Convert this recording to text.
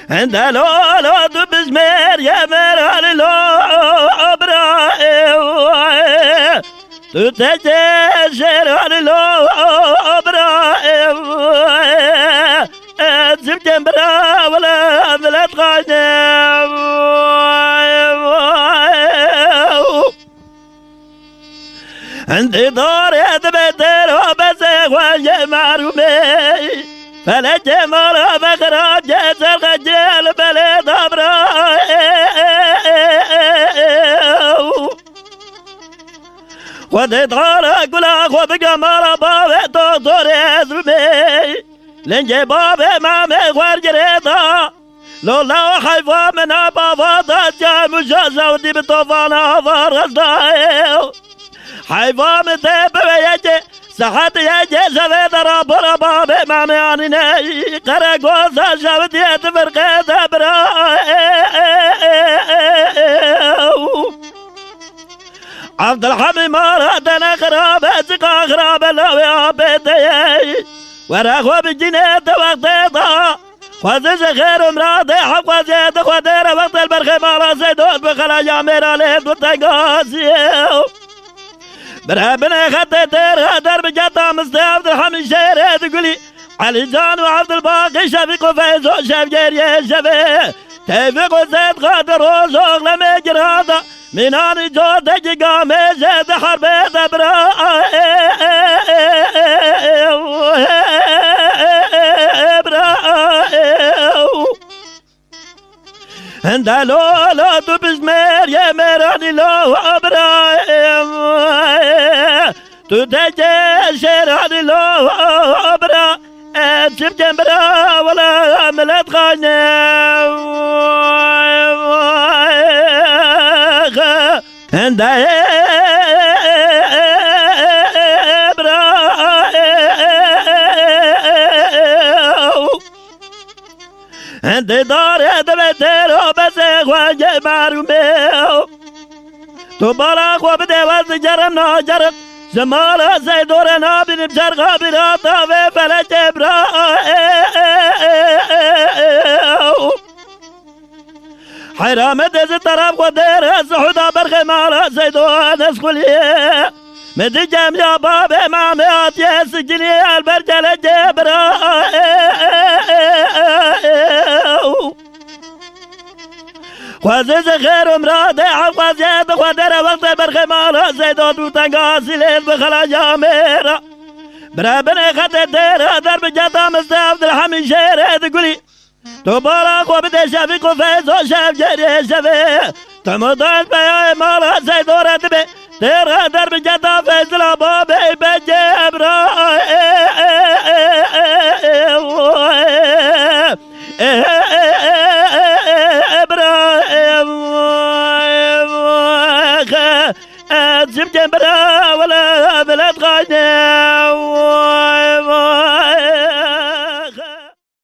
عند لولو بزمير يا مرال لو أبراهيم تتجسر لو أبراهيم زبجن برا ولا ذلت غانم عندي دور يدبتر وبزيغ والجمار ومي فلا جمال بخراج جزر غجل بلد أبراهيم ودي دارك ولا خود جمال بابي دكتور يزرمي لنجي بابي مامي غير جريدا لولا خيفا من بابا ضجة مجازة ودي بطوفانا فرصدايو حيفا من تيب ويجي سحت يجي سفيد رب بابي مامي عنيني قرقوزة شفتي اتفرقيت ابراهيم عبد الحميد مراتنا خرابة سقا خرابة لو يا بيتي ورخوة بالجنيد وقتيطة خوزيش خير مراتي حق وزيد خودير وقت البرخي مالا سيدوش بخلا جامير عليد وتنقاسيو برهبنا خطي تير خدر بجاتا مستي عبد الحميد شيري تقولي علي جان وعبد الباقي شفيق وفيزو شف جيري شفي تيفيق وزيد خاطر وشوق لمي جرادا مناني جودة جيقامي زيد حربيت ابراهيم عند لولو بزمير يا مراني لو ابراهيم تتجسر علي لو ابراهيم تبجن برا ولا ملت غانم عند عند دار يدبتر وبسيخ وجمار وميو تبارك وبدي وزجرنا جرب زمالا سيدورنا بنبشر غابراتا في فلج ابراهيم حرام دز الطرف ودير السحودا برخي مالا سيدو نسخليه مدي جام يا بابي مامي يا سجني البرجل جبراهيم خوزيش خير مرادي حق زيد خودير وقت البرخي مالا سيدو توتنقاسي ليل بخلا جاميرا برابني خطي تير درب جاتا مستي عبد الحميد شيري تقولي تبارك وبدي شفيق وفيزو شف جيري شفي تمضان بيا مالا سيدو ردبي تير درب جاتا فيز الابابي بجي ابراهيم زبجن برا ولا بلد غانم